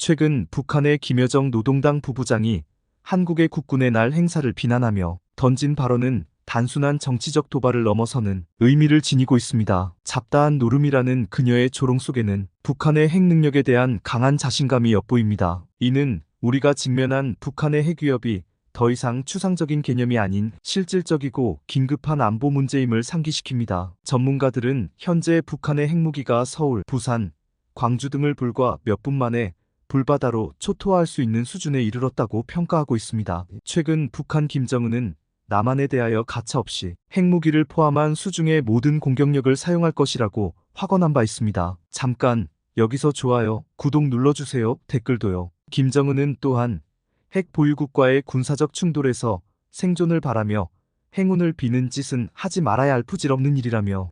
최근 북한의 김여정 노동당 부부장이 한국의 국군의 날 행사를 비난하며 던진 발언은 단순한 정치적 도발을 넘어서는 의미를 지니고 있습니다. 잡다한 노름이라는 그녀의 조롱 속에는 북한의 핵 능력에 대한 강한 자신감이 엿보입니다. 이는 우리가 직면한 북한의 핵 위협이 더 이상 추상적인 개념이 아닌 실질적이고 긴급한 안보 문제임을 상기시킵니다. 전문가들은 현재 북한의 핵무기가 서울, 부산, 광주 등을 불과 몇 분 만에 불바다로 초토화할 수 있는 수준에 이르렀다고 평가하고 있습니다. 최근 북한 김정은은 남한에 대하여 가차없이 핵무기를 포함한 수중의 모든 공격력을 사용할 것이라고 확언한 바 있습니다. 잠깐 여기서 좋아요, 구독 눌러주세요. 댓글도요. 김정은은 또한 핵 보유국과의 군사적 충돌에서 생존을 바라며 행운을 비는 짓은 하지 말아야 할 부질없는 일이라며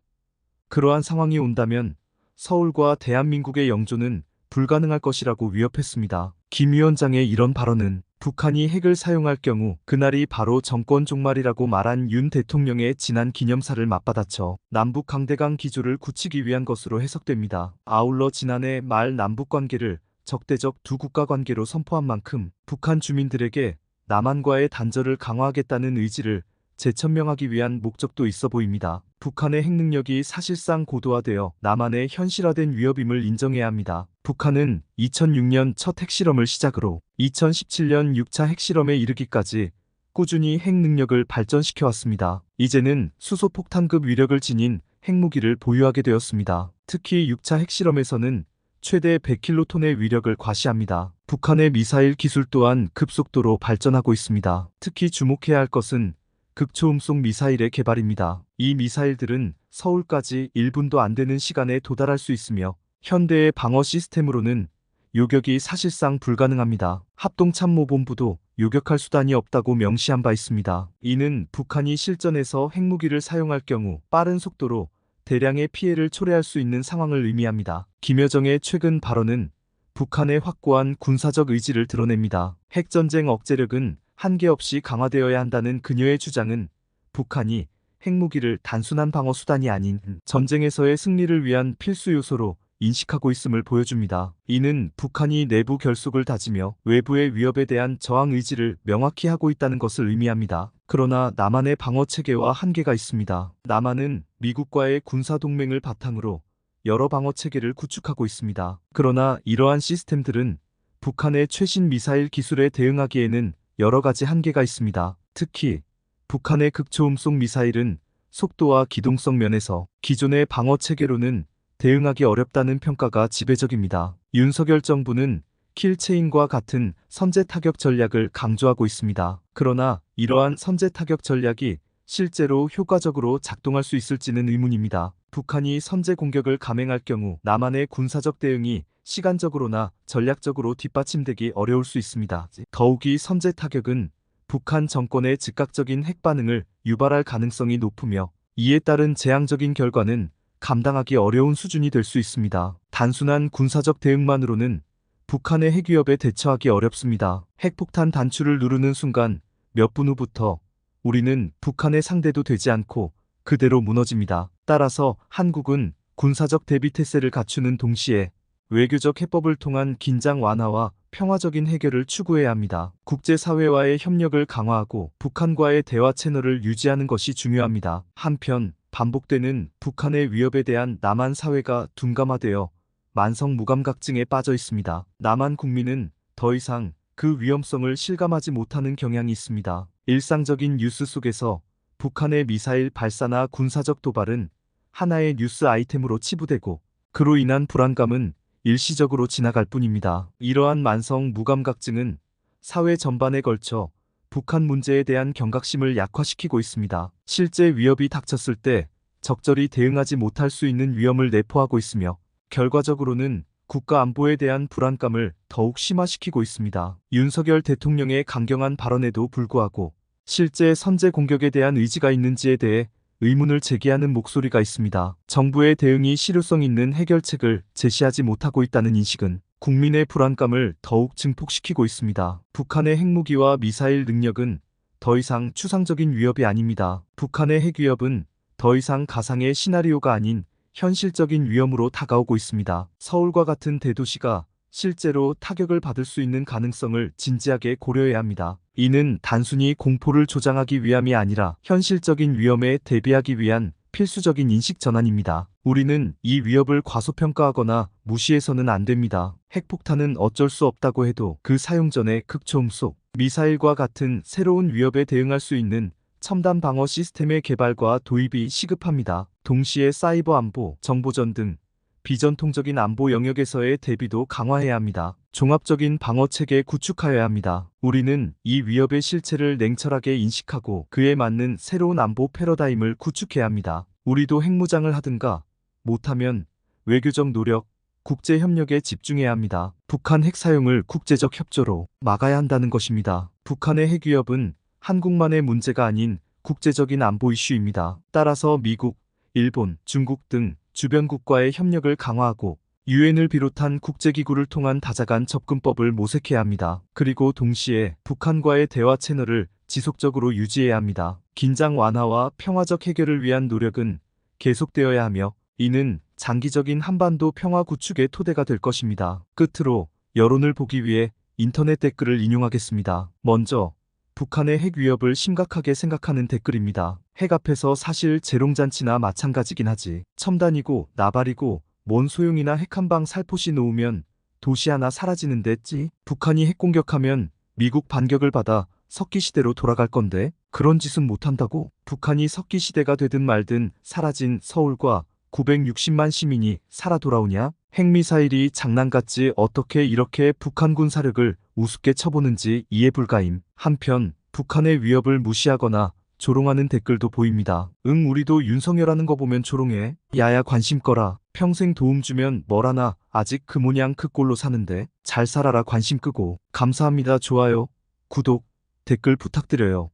그러한 상황이 온다면 서울과 대한민국의 영존은 불가능할 것이라고 위협했습니다. 김 위원장의 이런 발언은 북한이 핵을 사용할 경우 그날이 바로 정권 종말이라고 말한 윤 대통령의 지난 기념사를 맞받아쳐 남북 강대강 기조를 굳히기 위한 것으로 해석됩니다. 아울러 지난해 말 남북 관계를 적대적 두 국가 관계로 선포한 만큼 북한 주민들에게 남한과의 단절을 강화하겠다는 의지를 재천명하기 위한 목적도 있어 보입니다. 북한의 핵 능력이 사실상 고도화되어 남한의 현실화된 위협임을 인정해야 합니다. 북한은 2006년 첫 핵실험을 시작으로 2017년 6차 핵실험에 이르기까지 꾸준히 핵 능력을 발전시켜 왔습니다. 이제는 수소폭탄급 위력을 지닌 핵무기를 보유하게 되었습니다. 특히 6차 핵실험에서는 최대 100킬로톤의 위력을 과시합니다. 북한의 미사일 기술 또한 급속도로 발전하고 있습니다. 특히 주목해야 할 것은 극초음속 미사일의 개발입니다. 이 미사일들은 서울까지 1분도 안 되는 시간에 도달할 수 있으며 현대의 방어 시스템으로는 요격이 사실상 불가능합니다. 합동참모본부도 요격할 수단이 없다고 명시한 바 있습니다. 이는 북한이 실전에서 핵무기를 사용할 경우 빠른 속도로 대량의 피해를 초래할 수 있는 상황을 의미합니다. 김여정의 최근 발언은 북한의 확고한 군사적 의지를 드러냅니다. 핵전쟁 억제력은 한계 없이 강화되어야 한다는 그녀의 주장은 북한이 핵무기를 단순한 방어 수단이 아닌 전쟁에서의 승리를 위한 필수 요소로 인식하고 있음을 보여줍니다. 이는 북한이 내부 결속을 다지며 외부의 위협에 대한 저항 의지를 명확히 하고 있다는 것을 의미합니다. 그러나 남한의 방어 체계와 한계가 있습니다. 남한은 미국과의 군사동맹을 바탕으로 여러 방어 체계를 구축하고 있습니다. 그러나 이러한 시스템들은 북한의 최신 미사일 기술에 대응하기에는 여러 가지 한계가 있습니다. 특히 북한의 극초음속 미사일은 속도와 기동성 면에서 기존의 방어 체계로는 대응하기 어렵다는 평가가 지배적입니다. 윤석열 정부는 킬체인과 같은 선제 타격 전략을 강조하고 있습니다. 그러나 이러한 선제 타격 전략이 실제로 효과적으로 작동할 수 있을지는 의문입니다. 북한이 선제 공격을 감행할 경우 남한의 군사적 대응이 시간적으로나 전략적으로 뒷받침되기 어려울 수 있습니다. 더욱이 선제 타격은 북한 정권의 즉각적인 핵 반응을 유발할 가능성이 높으며 이에 따른 재앙적인 결과는 감당하기 어려운 수준이 될 수 있습니다. 단순한 군사적 대응만으로는 북한의 핵 위협에 대처하기 어렵습니다. 핵폭탄 단추를 누르는 순간 몇 분 후부터 우리는 북한의 상대도 되지 않고 그대로 무너집니다. 따라서 한국은 군사적 대비 태세를 갖추는 동시에 외교적 해법을 통한 긴장 완화와 평화적인 해결을 추구해야 합니다. 국제사회와의 협력을 강화하고 북한과의 대화 채널을 유지하는 것이 중요합니다. 한편 반복되는 북한의 위협에 대한 남한 사회가 둔감화되어 만성 무감각증에 빠져 있습니다. 남한 국민은 더 이상 그 위험성을 실감하지 못하는 경향이 있습니다. 일상적인 뉴스 속에서 북한의 미사일 발사나 군사적 도발은 하나의 뉴스 아이템으로 치부되고 그로 인한 불안감은 일시적으로 지나갈 뿐입니다. 이러한 만성 무감각증은 사회 전반에 걸쳐 북한 문제에 대한 경각심을 약화시키고 있습니다. 실제 위협이 닥쳤을 때 적절히 대응하지 못할 수 있는 위험을 내포하고 있으며 결과적으로는 국가 안보에 대한 불안감을 더욱 심화시키고 있습니다. 윤석열 대통령의 강경한 발언에도 불구하고 실제 선제 공격에 대한 의지가 있는지에 대해 의문을 제기하는 목소리가 있습니다. 정부의 대응이 실효성 있는 해결책을 제시하지 못하고 있다는 인식은 국민의 불안감을 더욱 증폭시키고 있습니다. 북한의 핵무기와 미사일 능력은 더 이상 추상적인 위협이 아닙니다. 북한의 핵 위협은 더 이상 가상의 시나리오가 아닌 현실적인 위험으로 다가오고 있습니다. 서울과 같은 대도시가 실제로 타격을 받을 수 있는 가능성을 진지하게 고려해야 합니다. 이는 단순히 공포를 조장하기 위함이 아니라 현실적인 위험에 대비하기 위한 필수적인 인식 전환입니다. 우리는 이 위협을 과소평가하거나 무시해서는 안 됩니다. 핵폭탄은 어쩔 수 없다고 해도 그 사용 전에 극초음 속 미사일과 같은 새로운 위협에 대응할 수 있는 첨단 방어 시스템의 개발과 도입이 시급합니다. 동시에 사이버 안보, 정보전 등 비전통적인 안보 영역에서의 대비도 강화해야 합니다. 종합적인 방어 체계 구축하여야 합니다. 우리는 이 위협의 실체를 냉철하게 인식하고 그에 맞는 새로운 안보 패러다임을 구축해야 합니다. 우리도 핵무장을 하든가 못하면 외교적 노력, 국제 협력에 집중해야 합니다. 북한 핵 사용을 국제적 협조로 막아야 한다는 것입니다. 북한의 핵 위협은 한국만의 문제가 아닌 국제적인 안보 이슈입니다. 따라서 미국, 일본, 중국 등 주변국과의 협력을 강화하고 유엔을 비롯한 국제기구를 통한 다자간 접근법을 모색해야 합니다. 그리고 동시에 북한과의 대화 채널을 지속적으로 유지해야 합니다. 긴장 완화와 평화적 해결을 위한 노력은 계속되어야 하며 이는 장기적인 한반도 평화 구축의 토대가 될 것입니다. 끝으로 여론을 보기 위해 인터넷 댓글을 인용하겠습니다. 먼저 북한의 핵 위협을 심각하게 생각하는 댓글입니다. 핵 앞에서 사실 재롱잔치나 마찬가지긴 하지. 첨단이고 나발이고 뭔 소용이나 핵 한 방 살포시 놓으면 도시 하나 사라지는데 찌. 북한이 핵 공격하면 미국 반격을 받아 석기시대로 돌아갈 건데 그런 짓은 못한다고. 북한이 석기시대가 되든 말든 사라진 서울과 960만 시민이 살아 돌아오냐? 핵미사일이 장난 같지 어떻게 이렇게 북한 군사력을 우습게 쳐보는지 이해 불가임. 한편 북한의 위협을 무시하거나 조롱하는 댓글도 보입니다. 응 우리도 윤석열 하는 거 보면 조롱해. 야야 관심 꺼라. 평생 도움 주면 뭘 하나 아직 그 모양 그 꼴로 사는데 잘 살아라 관심 끄고. 감사합니다. 좋아요, 구독, 댓글 부탁드려요.